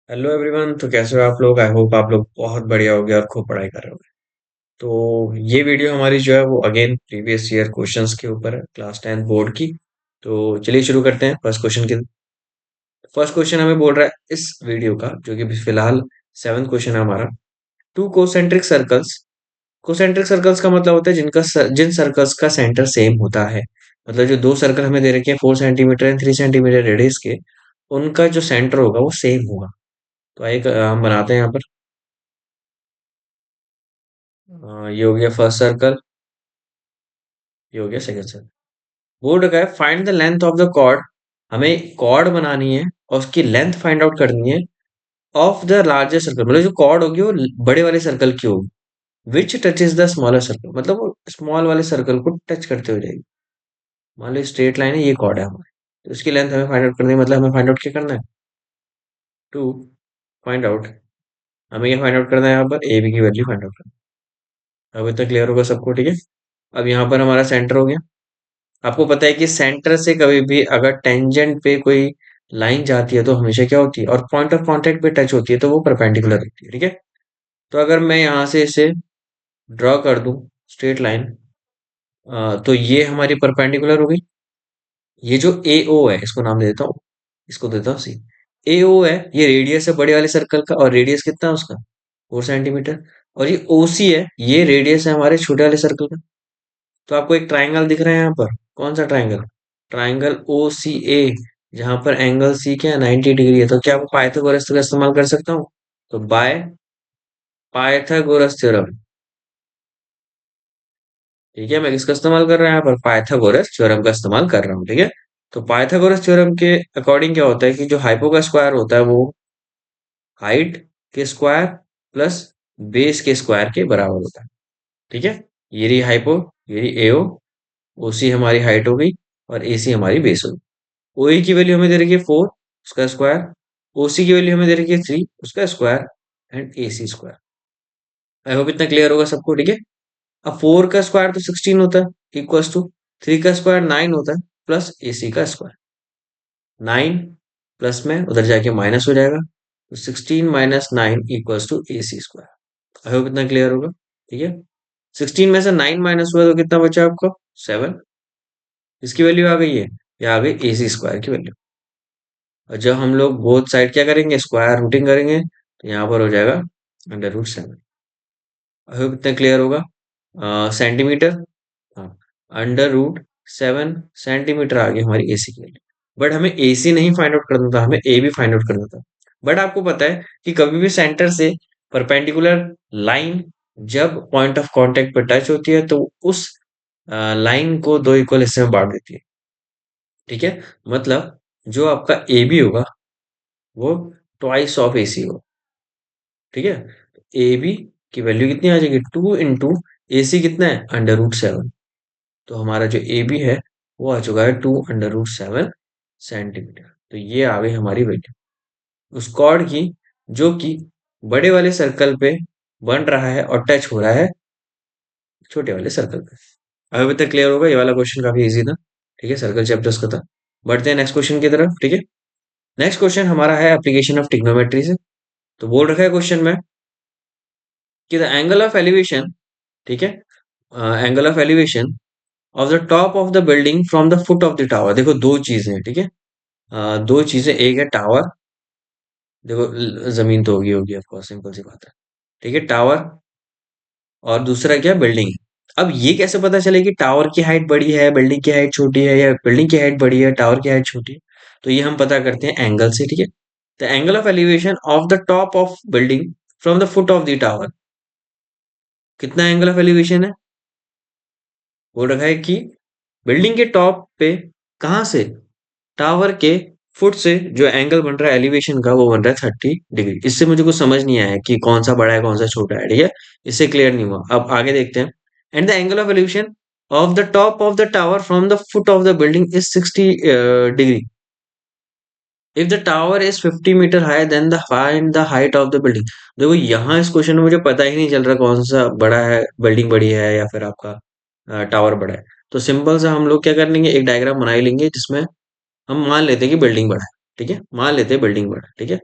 Hello everyone. तो कैसे हो आप लोग? आई होप आप लोग बहुत बढ़िया होगे और खूब पढ़ाई कर रहे होगे। तो ये वीडियो हमारी जो है वो अगेन प्रीवियस ईयर क्वेश्चंस के ऊपर है, क्लास 10 बोर्ड की। तो चलिए शुरू करते हैं फर्स्ट क्वेश्चन के। फर्स्ट क्वेश्चन हमें बोल रहा है इस वीडियो का, जो कि फिलहाल सेवन्थ क्वेश्चन है हमारा। Two concentric circles. Concentric circles का मतलब होता है जिन सर्कल्स का सेंटर सेम होता है। मतलब जो दो सर्कल हमें दे रखे हैं 4 सेंटीमीटर एंड 3 सेंटीमीटर रेडियस के, उनका जो सेंटर होगा वो सेम होगा। तो आइए हम बनाते हैं यहाँ पर। ये हो गया फर्स्ट सर्कल, ये हो गया सेकंड सर्कल। बोर्ड का है find the length of the chord. हमें कॉर्ड बनानी है और उसकी लेंथ फाइंड आउट करनी है ऑफ द लार्जेस्ट सर्कल। मतलब जो कॉर्ड होगी वो बड़े वाले सर्कल की होगी। विच touch is the smaller circle, मतलब वो स्मॉल वाले सर्कल को टच करते हुए जाएगी। मान लो स्ट्रेट लाइन है, ये कॉर्ड है हमारे, तो इसकी लेंथ हमें फाइंड आउट करनी है। मतलब हमें फाइंड आउट क्या करना है? टू फाइंड आउट, हमें ये फाइंड आउट करना है यहाँ पर ए बी की वैल्यू फाइंड आउट करना है। अब इतना क्लियर होगा सबको? ठीक है। अब यहाँ पर हमारा सेंटर हो गया। आपको पता है कि सेंटर से कभी भी अगर टेंजेंट पे कोई लाइन जाती है तो हमेशा क्या होती है, और पॉइंट ऑफ कांटेक्ट पे टच होती है तो वो परपेंडिकुलर होती है। ठीक है। तो अगर मैं यहाँ से इसे ड्रॉ कर दूं स्ट्रेट लाइन, तो ये हमारी परपेंडिकुलर हो गई। ये जो ए ओ है इसको नाम दे देता हूँ, इसको देता हूँ सी। ए ओ है, ये रेडियस है बड़े वाले सर्कल का, और रेडियस कितना है उसका? 4 सेंटीमीटर। और ये ओ सी है, ये रेडियस है हमारे छोटे वाले सर्कल का। तो आपको एक ट्राइंगल दिख रहा है यहाँ पर। कौन सा ट्राइंगल? ट्राइंगल ओ सी ए, जहां पर एंगल सी क्या है, 90 डिग्री है। तो क्या आपको पाइथागोरस का इस्तेमाल कर सकता हूँ? तो बाय पाइथागोरस थ्योरम। ठीक है, मैं किसका इस्तेमाल कर रहा हूँ यहाँ पर? पाइथागोरस थ्योरम का इस्तेमाल कर रहा हूँ। ठीक है। तो पाइथागोरस थ्योरम के अकॉर्डिंग क्या होता है कि जो हाइपो का स्क्वायर होता है वो हाइट के स्क्वायर प्लस बेस के स्क्वायर के बराबर होता है। ठीक है। ये रही हाइपो, ये रही एओ। ओसी हमारी हाइट हो गई और एसी हमारी बेस हो गई। ओई की वैल्यू हमें दे रखी है 4, उसका स्क्वायर। ओसी की वैल्यू हमें दे रखी है 3, उसका square. And AC square. I hope इतना क्लियर होगा सबको? ठीक है। अब 4 का स्क्वायर तो 16 होता है, इक्वल्स टू 3 का स्क्वायर 9 होता है, प्लस एसी का स्क्वायर। 9 प्लस में उधर जाके माइनस हो जाएगा, तो 16 minus 9 equals to AC square. I hope इतना क्लियर होगा? ठीक है। 16 में से 9 माइनस हुआ तो कितना बचा आपका? 7। इसकी वैल्यू आ गई है, या आ गई एसी स्क्वायर की वैल्यू। और जब हम लोग बोथ साइड क्या करेंगे, स्क्वायर रूटिंग करेंगे, तो यहाँ पर हो जाएगा √7। आई होप इतना क्लियर होगा? सेंटीमीटर, हाँ, √7 सेंटीमीटर आ गई हमारी एसी की वैल्यू। बट हमें एसी नहीं फाइंड आउट करना था, हमें ए भी फाइंड आउट करना था। बट आपको पता है कि कभी भी सेंटर से परपेंडिकुलर लाइन जब पॉइंट ऑफ कांटेक्ट पर टच होती है तो उस लाइन को दो इक्वल हिस्से में बांट देती है। ठीक है। मतलब जो आपका ए बी होगा वो ट्वाइस ऑफ एसी होगा। ठीक है। ए बी की वैल्यू कितनी आ जाएगी? 2 इंटू ए सी कितना है? √7। तो हमारा जो ए बी है वो आ चुका है 2 √7 सेंटीमीटर। तो ये आ गई हमारी वैल्यू उस कॉर्ड की, जो कि बड़े वाले सर्कल पे बन रहा है और टच हो रहा है छोटे वाले सर्कल पे। अभी तक क्लियर होगा? ये वाला क्वेश्चन काफी इजी था। ठीक है, सर्कल चैप्टर्स का था। बढ़ते हैं नेक्स्ट क्वेश्चन की तरफ। ठीक है। नेक्स्ट क्वेश्चन हमारा है एप्लीकेशन ऑफ ट्रिग्नोमेट्री से। तो बोल रखा है क्वेश्चन में कि द एंगल ऑफ एलिवेशन, ठीक है, angle of elevation of the top of the building from the foot of the tower. देखो दो चीजें हैं। ठीक है। दो चीजें, एक है टावर। देखो जमीन तो होगी होगी ऑफकोर्स, सिंपल सी बात है। ठीक है, टावर। और दूसरा क्या? बिल्डिंग। अब ये कैसे पता चले कि टावर की हाइट बड़ी है बिल्डिंग की हाइट छोटी है, या बिल्डिंग की हाइट बड़ी है टावर की हाइट छोटी है? तो ये हम पता करते हैं एंगल से। ठीक है। The angle of elevation of the top of building from the foot of the tower. कितना एंगल ऑफ एलिवेशन है? बोल रखा है कि बिल्डिंग के टॉप पे कहाँ से? टावर के फुट से जो एंगल बन रहा है एलिवेशन का वो बन रहा है 30 डिग्री। इससे मुझे कुछ समझ नहीं आया कि कौन सा बड़ा है कौन सा छोटा है। ठीक है। इससे क्लियर नहीं हुआ। अब आगे देखते हैं। And the angle of elevation of the top of the tower from the foot of the building is 60 degree. If the tower is 50 metre high then the find the height of the building. देखो यहाँ इस question में मुझे पता ही नहीं चल रहा कौन सा बड़ा है, बिल्डिंग बड़ी है या फिर आपका टावर बड़ा है। तो सिंपल सा हम लोग क्या कर लेंगे, एक डायग्राम बना ही लेंगे जिसमें हम मान लेते हैं कि बिल्डिंग बड़ा है। ठीक है, मान लेते हैं बिल्डिंग बड़ा है। ठीक है।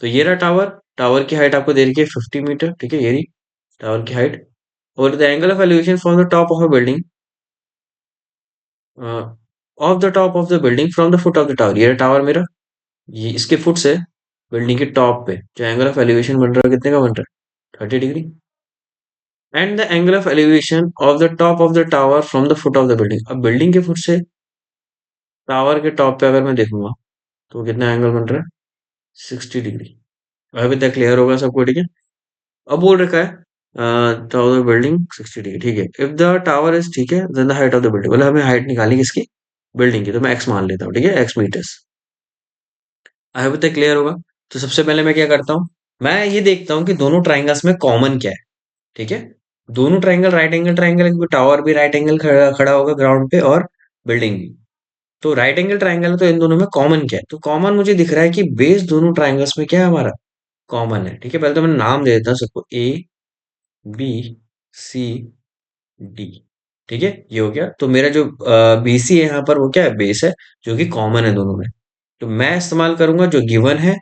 तो ये रहा टावर। टावर की हाइट आपको दे रखी है 50 मीटर, ठीक है, ये रही टावर की हाइट। और the angle of elevation from the top of a building, of the top of the building from the foot of the tower, ये रहा टावर मेरा। ये इसके फुट से बिल्डिंग के टॉप पे जो एंगल ऑफ एलिवेशन बन रहा है कितने का बन रहा है, 30 degree. And the angle of elevation of the top of the tower from the foot of the building, अब बिल्डिंग के फुट से टावर के टॉप पे अगर मैं देखूंगा तो कितना एंगल बन रहा है, 60 डिग्री। अभी तक क्लियर होगा सबको, ठीक है। अब बोल रखा है टावर बिल्डिंग 60 डिग्री, ठीक है। इफ द टावर इज, ठीक है, then the height of the building, मतलब हमें हाइट निकालनी है किसकी, बिल्डिंग की, तो मैं एक्स मान लेता हूँ, ठीक है, एक्स मीटर्स। अभी तक क्लियर होगा। तो सबसे पहले मैं क्या करता हूँ, मैं ये देखता हूँ कि दोनों ट्राइंगल्स में कॉमन क्या है, ठीक है। दोनों ट्राइंगल राइट एंगल ट्राइंगल है, क्योंकि टावर भी राइट एंगल खड़ा खड़ा होगा ग्राउंड पे, और बिल्डिंग भी। तो राइट एंगल ट्राइंगल है, तो इन दोनों में कॉमन क्या है, तो कॉमन मुझे दिख रहा है कि बेस दोनों ट्राइंगल्स में क्या है हमारा, कॉमन है, ठीक है। पहले तो मैं नाम दे देता हूँ सबको, ए बी सी डी, ठीक है, ये हो गया। तो मेरा जो बी सी है यहाँ पर वो क्या है, बेस है, जो कि कॉमन है दोनों में। तो मैं इस्तेमाल करूंगा जो गिवन है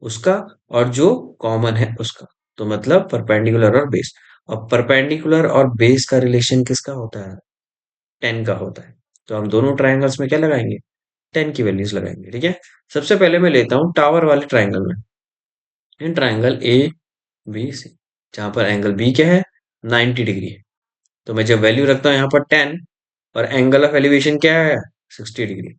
उसका, और जो कॉमन है उसका। तो मतलब परपेंडिकुलर और बेस। और परपेंडिकुलर और बेस का रिलेशन किसका होता है, 10 का होता है। तो हम दोनों ट्राइंगल्स में क्या लगाएंगे, 10 की वैल्यूज लगाएंगे, ठीक है। सबसे पहले मैं लेता हूँ टावर वाले ट्राइंगल में, इन ट्राइंगल ए बी सी, जहां पर एंगल बी क्या है, 90 डिग्री है। तो मैं जब वैल्यू रखता हूँ यहाँ पर 10, और एंगल ऑफ एलिवेशन क्या है, 60 डिग्री,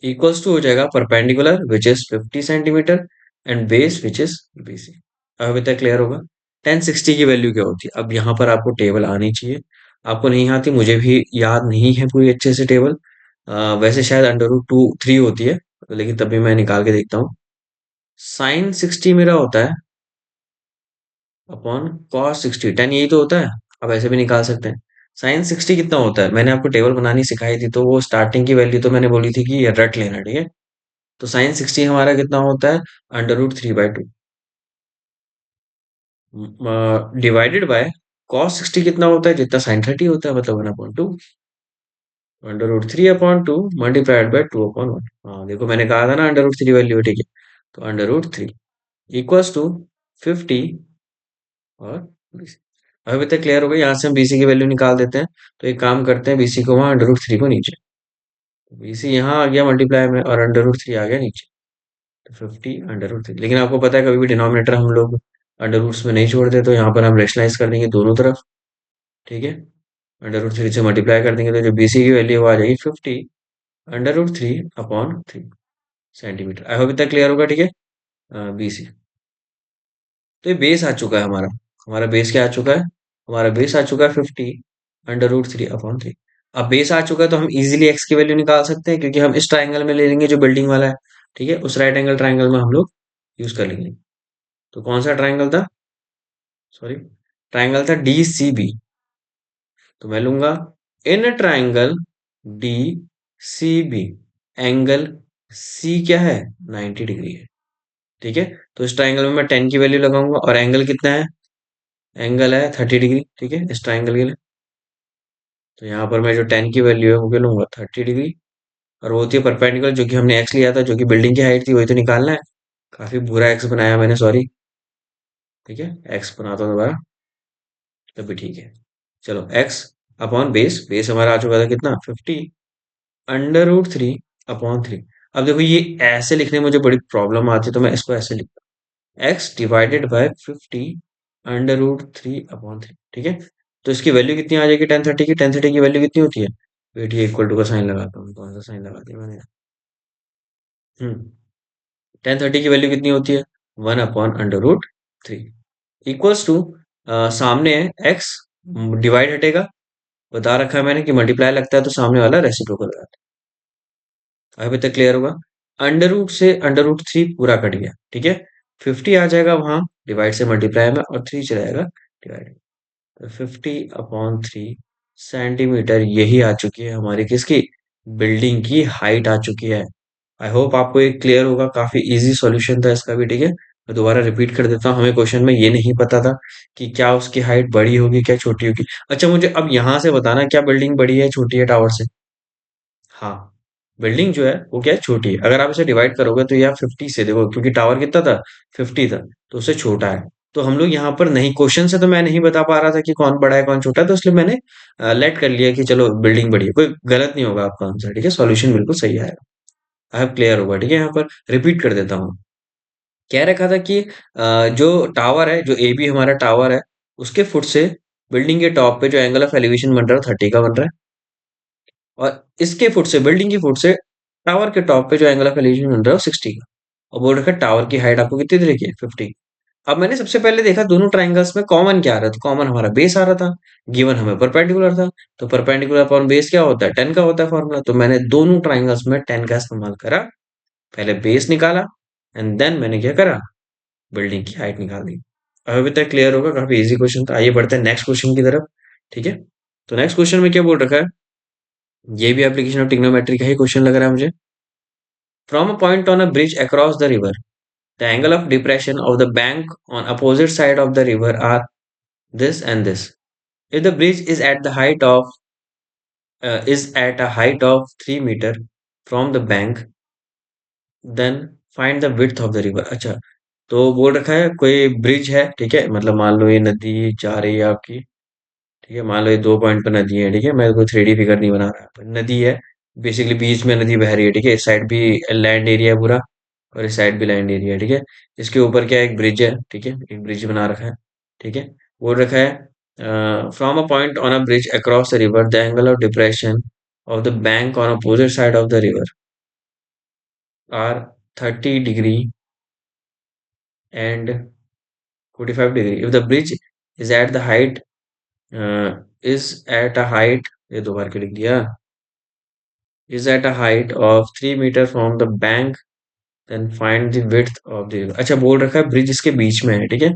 इक्वल्स टू हो जाएगा perpendicular which is 50 centimetre, and base which is BC. अभी तक क्लियर होगा। 1060 की वैल्यू क्या होती है, अब यहाँ पर आपको टेबल आनी चाहिए। आपको नहीं आती, मुझे भी याद नहीं है पूरी अच्छे से टेबल। वैसे शायद अंडर रूट 2 3 होती है, लेकिन तभी मैं निकाल के देखता हूँ। साइन 60 मेरा होता है अपॉन कॉस 60, 10 यही तो होता है। अब ऐसे भी निकाल सकते हैं। साइन 60 कितना होता है, मैंने आपको टेबल बनानी सिखाई थी, तो वो स्टार्टिंग की वैल्यू तो मैंने बोली थी कि ये रट लेना, ठीक है। तो साइन 60 हमारा कितना होता है, under root 3/2, divided by cos 60 कितना होता है, जितना साइन 30 होता है, मतलब 1/2, अंडर रूट 3/2 मल्टीप्लाइड बाय 2/1। हाँ देखो, मैंने कहा था ना अंडर रूट 3 वैल्यू है, ठीक है। तो अंडर रूट 3 इक्वल्स टू 50 और BC। अभी तक क्लियर हो गया। यहाँ से हम बीसी की वैल्यू निकाल देते हैं। तो एक काम करते हैं, बीसी को वहाँ अंडर रूट 3 को नीचे, बीसी यहाँ आ गया मल्टीप्लाई में, और अंडर रूट 3 आ गया नीचे। तो 50 अंडर रूट 3, लेकिन आपको पता है कभी भी डिनोमिनेटर हम लोग अंडर रूट्स में नहीं छोड़ते, तो यहाँ पर हम रेशनलाइज कर देंगे दोनों तरफ, ठीक है। अंडर रूट 3 से मल्टीप्लाई कर देंगे, तो जो बीसी की वैल्यू आ जाएगी 50 under root 3/3 centimetre. I hope इतना क्लियर होगा, ठीक है। बीसी, तो ये बेस आ चुका है हमारा। हमारा बेस क्या आ चुका है, हमारा बेस आ चुका है 50 अंडर रूट 3/3। अब बेस आ चुका है, तो हम इजीली एक्स की वैल्यू निकाल सकते हैं, क्योंकि हम इस ट्राइंगल में ले लेंगे जो बिल्डिंग वाला है, ठीक है। उस राइट एंगल ट्राइंगल में हम लोग यूज कर लेंगे। तो कौन सा ट्राइंगल था, सॉरी, ट्राइंगल था डी सी बी। तो मैं लूंगा in triangle D C B, angle C क्या है, 90 डिग्री है, ठीक है। तो इस ट्राइंगल में मैं 10 की वैल्यू लगाऊंगा, और एंगल कितना है, एंगल है 30 डिग्री, ठीक है, इस ट्राइंगल के लिए। तो यहाँ पर मैं जो 10 की वैल्यू है वो क्या लूंगा, 30 डिग्री। और वो होती है परपेंडिकुलर, जो कि हमने एक्स लिया था, जो कि बिल्डिंग की हाइट थी, वही तो निकालना है। काफी बुरा एक्स बनाया मैंने, सॉरी, ठीक है। एक्स बनाता हूँ दोबारा, तब भी ठीक है। चलो, एक्स अपॉन बेस, बेस हमारा आ चुका था कितना, 50 अंडर रूट 3/3। अब देखो, ये ऐसे लिखने में मुझे बड़ी प्रॉब्लम आती है, तो मैं इसको ऐसे लिखता हूँ, x divided by 50 under root 3/3, ठीक है। तो इसकी वैल्यू कितनी आ जाएगी, 1030 की, 1030 की वैल्यू कितनी होती है, वेट, ये इक्वल टू का साइन लगाता हूँ, कौन सा साइन लगा दिया मैंने, 1030 की वैल्यू कितनी होती है, 1/√3, इक्वल्स टू, सामने है एक्स, डिवाइड हटेगा, बता रखा है मैंने कि मल्टीप्लाई लगता है तो सामने वाला रेसिप्रोकल लगाता है। अभी तक क्लियर होगा। अंडर रूट से अंडर रूट 3 पूरा कट गया, ठीक है। 50 आ जाएगा वहां डिवाइड से मल्टीप्लाई में, और 3 चला जाएगा डिवाइड। तो 50/3 सेंटीमीटर यही आ चुकी है हमारी किसकी, बिल्डिंग की हाइट आ चुकी है। आई होप आपको ये क्लियर होगा, काफी इजी सॉल्यूशन था इसका भी, ठीक है। मैं दोबारा रिपीट कर देता हूँ, हमें क्वेश्चन में ये नहीं पता था कि क्या उसकी हाइट बड़ी होगी क्या छोटी होगी। अच्छा, मुझे अब यहाँ से बताना क्या बिल्डिंग बड़ी है छोटी है टावर से। हाँ, बिल्डिंग जो है वो क्या है, छोटी है। अगर आप इसे डिवाइड करोगे तो यहाँ 50 से, देखो क्योंकि टावर कितना था, 50 था, तो उससे छोटा है। तो हम लोग यहाँ पर नहीं, क्वेश्चन से तो मैं नहीं बता पा रहा था कि कौन बड़ा है कौन छोटा है, तो इसलिए मैंने लेट कर लिया कि चलो बिल्डिंग बड़ी है। कोई गलत नहीं होगा आपका आंसर, ठीक है, सॉल्यूशन बिल्कुल सही आएगा। आई होप क्लियर होगा, ठीक है। यहाँ पर रिपीट कर देता हूँ। कह रखा था कि जो टावर है, जो ए बी हमारा टावर है, उसके फुट से बिल्डिंग के टॉप पे जो एंगल ऑफ एलिवेशन बन रहा है 30 का बन रहा है। और इसके फुट से, बिल्डिंग की फुट से टावर के टॉप पे जो एंगल ऑफ एलिवेशन बन रहा है वो 60 का। और बोल रखा है टावर की हाइट आपको कितनी दे रखी है, 50। अब मैंने सबसे पहले देखा दोनों ट्राइंगल्स में कॉमन क्या आ रहा था, कॉमन हमारा बेस आ रहा था। गिवन हमें परपेंडिकुलर था, तो परपेंडिकुलर अपॉन बेस क्या होता है, 10 का होता है फॉर्मूला। तो मैंने दोनों ट्राइंगल्स में 10 का इस्तेमाल करा, पहले बेस निकाला एंड देन मैंने क्या करा, बिल्डिंग की हाइट निकाल दी। अब अभी तक क्लियर होगा, काफी इजी क्वेश्चन था। आइए बढ़ते हैं नेक्स्ट क्वेश्चन की तरफ, ठीक है। तो नेक्स्ट क्वेश्चन में क्या बोल रखा है, ये भी एप्लीकेशन ऑफ ट्रिग्नोमेट्री का ही क्वेश्चन लग रहा है मुझे। From a point on a bridge across the river, the angle of depression of the bank on opposite side of the river are this and this. If the bridge is at a height of 3 meter from the bank, then find the width of the river. अच्छा, तो बोल रखा है कोई bridge है, ठीक है, मतलब मान लो ये नदी जा रही है आपकी, ठीक है, मान लो ये दो पॉइंट पर नदी है, ठीक है, मैं कोई 3D फिगर नहीं बना रहा, पर नदी है। बेसिकली बीच में नदी बह रही है, ठीक है, इस साइड भी लैंड एरिया है पूरा, और इस साइड भी लैंड एरिया है, ठीक है। इसके ऊपर क्या है, एक ब्रिज है, ठीक है, एक ब्रिज बना रखा है, ठीक है। बोल रखा है from a point on a bridge across the river, the angle of depression of the bank on opposite side of the river are 30 degree and 45 degree. If the bridge is at the height is at a height, ये दो बार क्यों लिख दिया, is at a height of 3 meter from the bank, then find the width of the river। अच्छा, बोल रखा है bridge इसके बीच में है, ठीक है।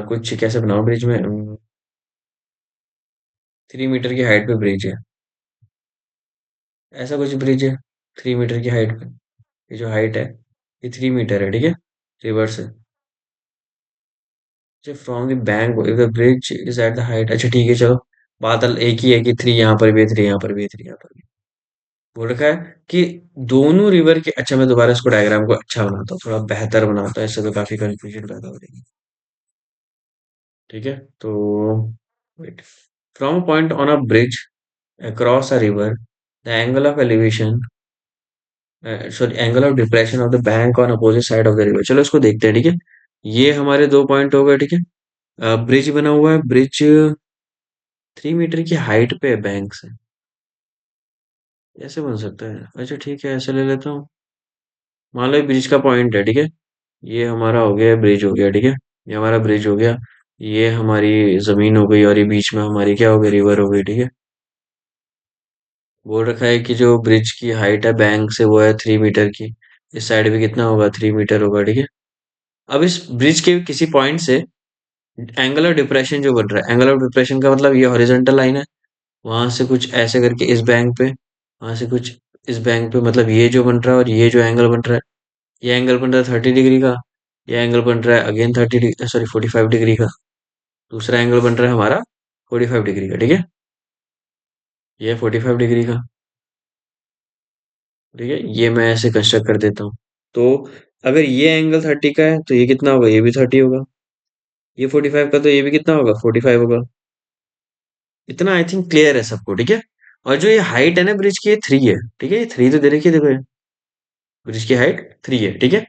कुछ कैसे बनाओ ब्रिज में, 3 मीटर की हाइट पे ब्रिज है, ऐसा कुछ ब्रिज है 3 मीटर की हाइट पे। ये जो हाइट है ये 3 मीटर है, ठीक है, रिवर से। From the bank if the bridge is at the height, अच्छा ठीक है चलो, बादल एक ही है कि 3 यहाँ पर भी है, 3 यहाँ पर भी है, 3 यहाँ पर भी। बोल रखा है कि दोनों रिवर के, अच्छा मैं दोबारा इसको डायग्राम को अच्छा बनाता हूँ, थोड़ा बेहतर बनाता हूँ, ऐसे तो काफी कंफ्यूजन पैदा हो रही है, ठीक है। तो wait, from point on a bridge across a river, the angle of elevation, sorry angle of depression of the bank on opposite side of the river. चलो इसको देखते हैं, ठीक है। ये हमारे दो पॉइंट हो गए, ठीक है। ब्रिज बना हुआ है, ब्रिज 3 मीटर की हाइट पे है बैंक से, ऐसे बन सकता है, अच्छा ठीक है, ऐसे ले लेता हूँ। मान लो ब्रिज का पॉइंट है, ठीक है, ये हमारा हो गया ब्रिज हो गया, ठीक है, ये हमारा ब्रिज हो गया, ये हमारी जमीन हो गई, और ये बीच में हमारी क्या हो गई, रिवर हो गई, ठीक है। बोल रखा है कि जो ब्रिज की हाइट है बैंक से वो है 3 मीटर की, इस साइड भी कितना होगा, 3 मीटर होगा, ठीक है। अब इस ब्रिज के किसी पॉइंट से एंगल ऑफ डिप्रेशन जो बन रहा है, एंगल ऑफ डिप्रेशन का मतलब ये हॉरिजॉन्टल लाइन है, वहां से कुछ ऐसे करके इस बैंक पे, वहां से कुछ इस बैंक पे, मतलब ये जो बन रहा है और ये जो एंगल बन रहा है, ये एंगल बन रहा है 30 डिग्री का, ये एंगल बन रहा है अगेन 30 डिग्री, सॉरी 45 डिग्री का। दूसरा एंगल बन रहा है हमारा 45 डिग्री का, ठीक है, ये 45 डिग्री का, ठीक है। ये मैं ऐसे कंस्ट्रक्ट कर देता हूँ। तो अगर ये एंगल 30 का है तो ये कितना होगा, ये भी 30 होगा। ये 45 का तो ये भी कितना होगा, 45 होगा। इतना आई थिंक क्लियर है सबको, ठीक है। और जो ये हाइट है ना ब्रिज की, ये 3 है, ठीक है, ये 3 तो दे रखी है, देखो ये ब्रिज की हाइट 3 है, ठीक है।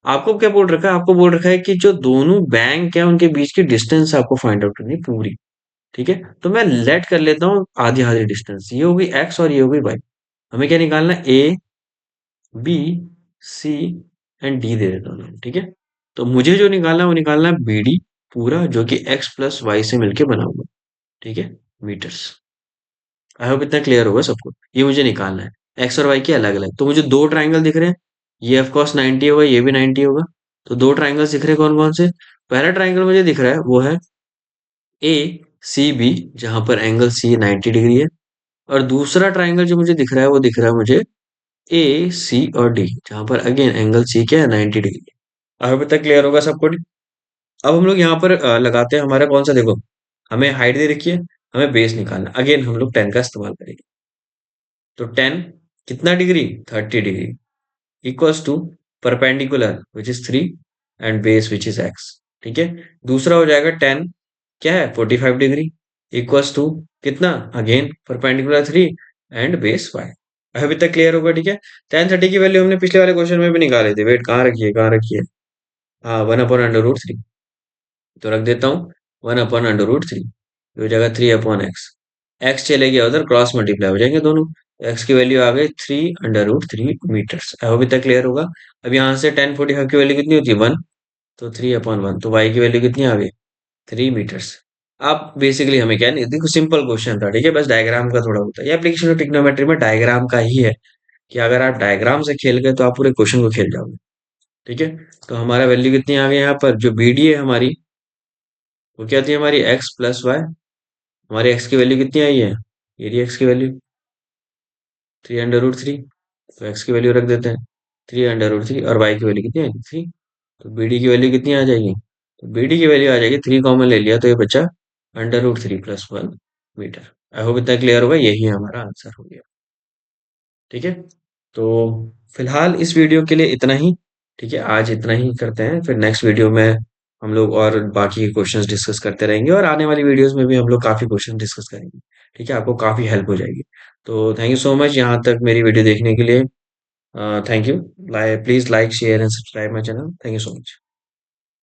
आपको क्या बोल रखा है, आपको बोल रखा है कि जो दोनों बैंक है उनके बीच की डिस्टेंस आपको फाइंड आउट करनी है पूरी, ठीक है। तो मैं लेट कर लेता हूँ आधी आधी डिस्टेंस, ये होगी एक्स और ये होगी वाई। हमें क्या निकालना है, A B C and D दे देता हूँ, ठीक है। तो मुझे जो निकालना है वो निकालना है बी डी पूरा, जो कि एक्स प्लस वाई से मिलके बना हुआ, ठीक है, मीटर्स। आई होप इतना क्लियर होगा सबको। ये मुझे निकालना है, एक्स और वाई के अलग अलग। तो मुझे दो ट्राइंगल दिख रहे हैं, ये ऑफ कोर्स 90 होगा, ये भी 90 होगा। तो दो ट्राइंगल्स दिख रहे हैं, कौन कौन से। पहला ट्राइंगल मुझे दिख रहा है वो है ए सी बी, जहां पर एंगल सी 90 डिग्री है। और दूसरा ट्राइंगल जो मुझे दिख रहा है वो दिख रहा है मुझे ए सी और डी, जहां पर अगेन एंगल सी क्या है, 90 डिग्री। अभी तक क्लियर होगा सबको। अब हम लोग यहाँ पर लगाते हैं हमारा कौन सा, देखो हमें हाइट दे रखी है, हमें बेस निकालना, अगेन हम लोग 10 का इस्तेमाल करेंगे। तो 10 कितना degree? 30 degree. Equals to perpendicular which is 3 and base which is x. ठीक है। दूसरा हो जाएगा 10, क्या है 45 डिग्री, इक्वल्स टू कितना, again perpendicular 3 and base y. अभी तक क्लियर होगा? ठीक है। tan 30 की वैल्यू हमने पिछले वाले क्वेश्चन में भी निकाले थे। वेट, कहाँ रखी है, कहाँ रखी है? हाँ, 1/√3। तो रख देता हूँ 1/√3, हो जाएगा 3/x। एक्स चलेगी उधर, क्रॉस मल्टीप्लाई हो जाएंगे दोनों। एक्स की वैल्यू आ गई 3/√3 मीटर्स। आई होप इतना क्लियर होगा। अब यहाँ से 1045 की वैल्यू कितनी होती है? 1। तो 3/1, तो वाई की वैल्यू कितनी आ गई? 3 मीटर्स। अब बेसिकली हमें क्या है, देखो सिंपल क्वेश्चन था, ठीक है, बस डायग्राम का थोड़ा होता है। ये एप्लीकेशन ऑफ ट्रिग्नोमेट्री में डायग्राम का ही है, कि अगर आप डायग्राम से खेल गए तो आप पूरे क्वेश्चन को खेल जाओगे। ठीक है। तो हमारा वैल्यू कितनी आ गई यहाँ पर, जो बी डी है हमारी, वो क्या थी हमारी, एक्स प्लस वाई। हमारी एक्स की वैल्यू कितनी आई है, ये रही एक्स की वैल्यू 3/√3। तो एक्स की वैल्यू रख देते हैं 3/√3, और वाई की वैल्यू कितनी आएगी, 3। तो बी डी की वैल्यू कितनी आ जाएगी? तो बी डी की वैल्यू आ जाएगी, 3 कॉमन ले लिया तो ये बचा √3 + 1 मीटर। आई होप इतना क्लियर होगा, यही हमारा आंसर हो गया। ठीक है। तो फिलहाल इस वीडियो के लिए इतना ही। ठीक है, आज इतना ही करते हैं, फिर नेक्स्ट वीडियो में हम लोग और बाकी के क्वेश्चंस डिस्कस करते रहेंगे, और आने वाली वीडियोस में भी हम लोग काफ़ी क्वेश्चन डिस्कस करेंगे। ठीक है, आपको काफ़ी हेल्प हो जाएगी। तो थैंक यू सो मच यहाँ तक मेरी वीडियो देखने के लिए। Thank you. Please like share and subscribe my channel. Thank you so much.